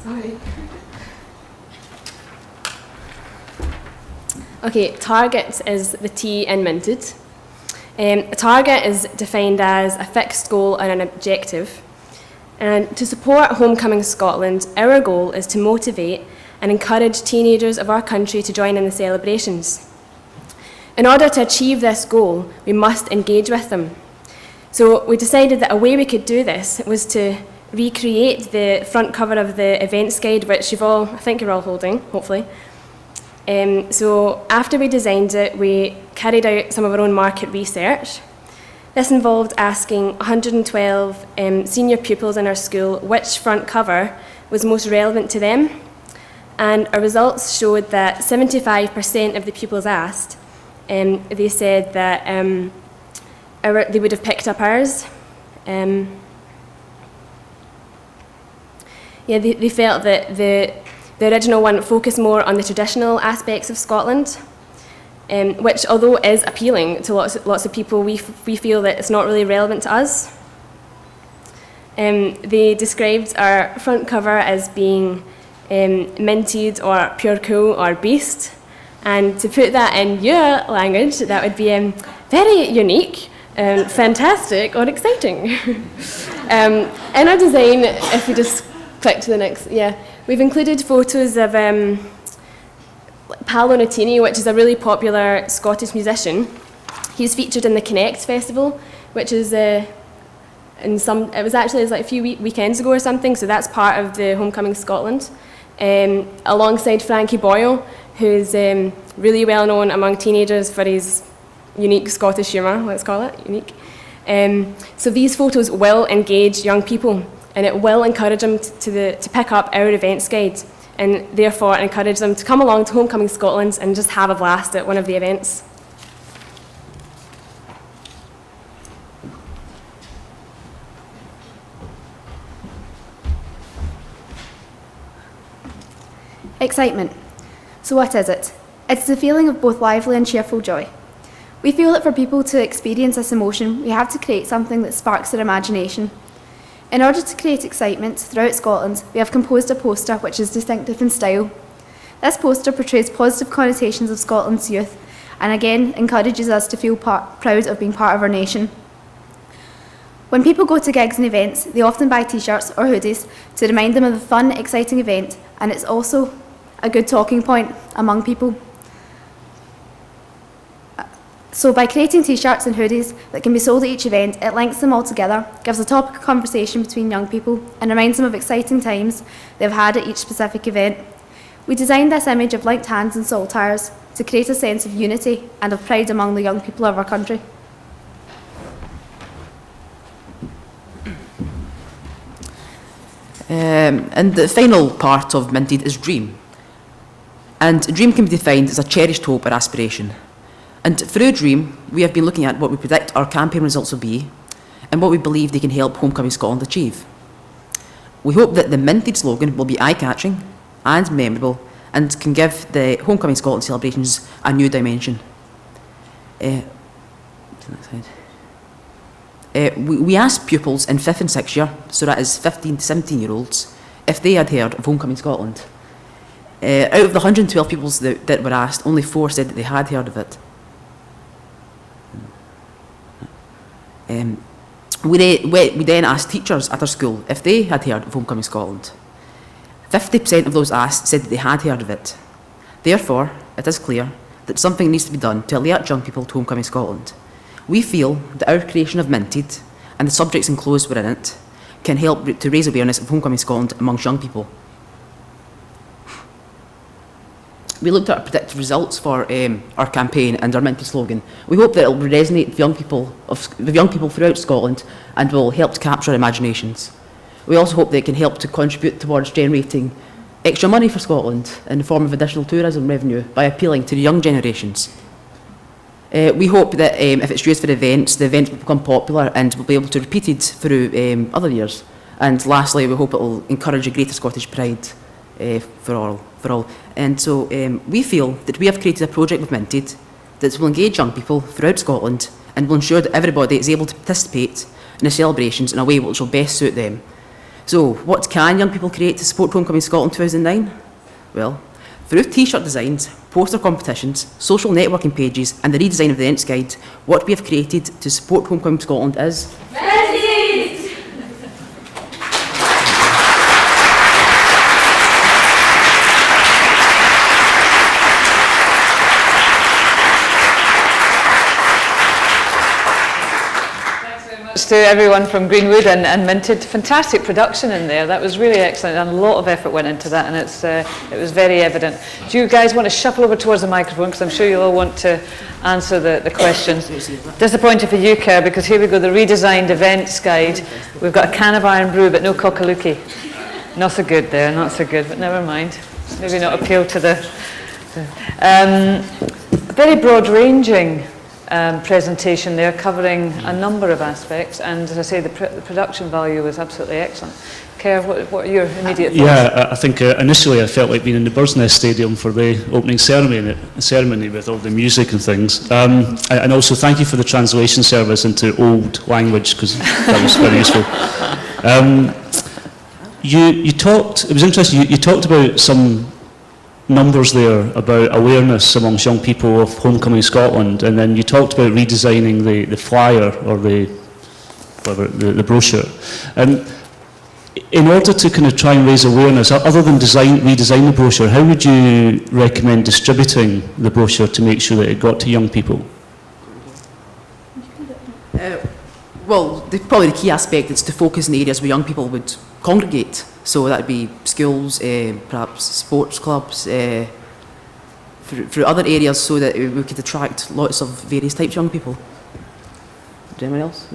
Sorry. Okay, target is the T in Minted. A target is defined as a fixed goal and an objective. And to support Homecoming Scotland, our goal is to motivate and encourage teenagers of our country to join in the celebrations. In order to achieve this goal, we must engage with them. So we decided that a way we could do this was to recreate the front cover of the events guide, which I think you're all holding, hopefully. So after we designed it, we carried out some of our own market research. This involved asking 112 senior pupils in our school which front cover was most relevant to them. And our results showed that 75% of the pupils asked, they said that they would have picked up ours. They felt that the original one focused more on the traditional aspects of Scotland, which, although is appealing to lots of people, we feel that it's not really relevant to us. They described our front cover as being minted or pure cool or beast, and to put that in your language, that would be very unique, fantastic, or exciting. In our design, if we just click to the next, we've included photos of Paolo Nutini, which is a really popular Scottish musician. He's featured in the Connect Festival, which is it was actually like a few weekends ago or something, so that's part of the Homecoming Scotland, alongside Frankie Boyle, who's really well known among teenagers for his unique Scottish humour, let's call it, unique. So these photos will engage young people, and it will encourage them to pick up our events guide, and therefore encourage them to come along to Homecoming Scotland and just have a blast at one of the events. Excitement. So what is it? It's the feeling of both lively and cheerful joy. We feel that for people to experience this emotion, we have to create something that sparks their imagination. In order to create excitement throughout Scotland, we have composed a poster which is distinctive in style. This poster portrays positive connotations of Scotland's youth and again encourages us to feel proud of being part of our nation. When people go to gigs and events, they often buy t-shirts or hoodies to remind them of the fun, exciting event, and it's also a good talking point among people. So by creating t-shirts and hoodies that can be sold at each event, it links them all together, gives a topic of conversation between young people, and reminds them of exciting times they've had at each specific event. We designed this image of linked hands and saltires to create a sense of unity and of pride among the young people of our country. And the final part of Minted is dream. And a dream can be defined as a cherished hope or aspiration. And through a dream, we have been looking at what we predict our campaign results will be and what we believe they can help Homecoming Scotland achieve. We hope that the Minted slogan will be eye-catching and memorable and can give the Homecoming Scotland celebrations a new dimension. We asked pupils in 5th and 6th year, so that is 15 to 17-year-olds, if they had heard of Homecoming Scotland. Out of the 112 pupils that were asked, only 4 said that they had heard of it. We then asked teachers at our school if they had heard of Homecoming Scotland. 50% of those asked said that they had heard of it. Therefore, it is clear that something needs to be done to alert young people to Homecoming Scotland. We feel that our creation of Minted and the subjects enclosed within it can help to raise awareness of Homecoming Scotland amongst young people. We looked at our predicted results for our campaign and our Minted slogan. We hope that it will resonate with young people throughout Scotland and will help to capture our imaginations. We also hope that it can help to contribute towards generating extra money for Scotland in the form of additional tourism revenue by appealing to the young generations. We hope that if it's used for events, the events will become popular and will be able to be repeated through other years. And lastly, we hope it will encourage a greater Scottish pride for all. And so we feel that we have created a project with Minted that will engage young people throughout Scotland and will ensure that everybody is able to participate in the celebrations in a way which will best suit them. So, what can young people create to support Homecoming Scotland 2009? Well, through T-shirt designs, poster competitions, social networking pages and the redesign of the events guide, what we have created to support Homecoming Scotland is... To everyone from Greenwood and Minted, fantastic production in there. That was really excellent, and a lot of effort went into that, and it was very evident. Do you guys want to shuffle over towards the microphone, because I'm sure you'll all want to answer the questions. Disappointed for you, Kerr, because here we go, the redesigned events guide. We've got a can of iron brew, but no cockalookie. Not so good there, not so good, but never mind. Maybe not appeal to the very broad-ranging presentation there, covering a number of aspects, and as I say, the production value was absolutely excellent. Kev, what are your immediate thoughts? Yeah, I think initially I felt like being in the Bird's Nest Stadium for the opening ceremony with all the music and things. And also thank you for the translation service into old language, because that was very useful. You talked, it was interesting, you talked about some numbers there about awareness amongst young people of Homecoming Scotland, and then you talked about redesigning the flyer or the brochure. In order to kind of try and raise awareness, other than redesign the brochure, how would you recommend distributing the brochure to make sure that it got to young people? Well, probably the key aspect is to focus in areas where young people would congregate. So that would be schools, perhaps sports clubs, through other areas, so that we could attract lots of various types of young people. Is there anyone else?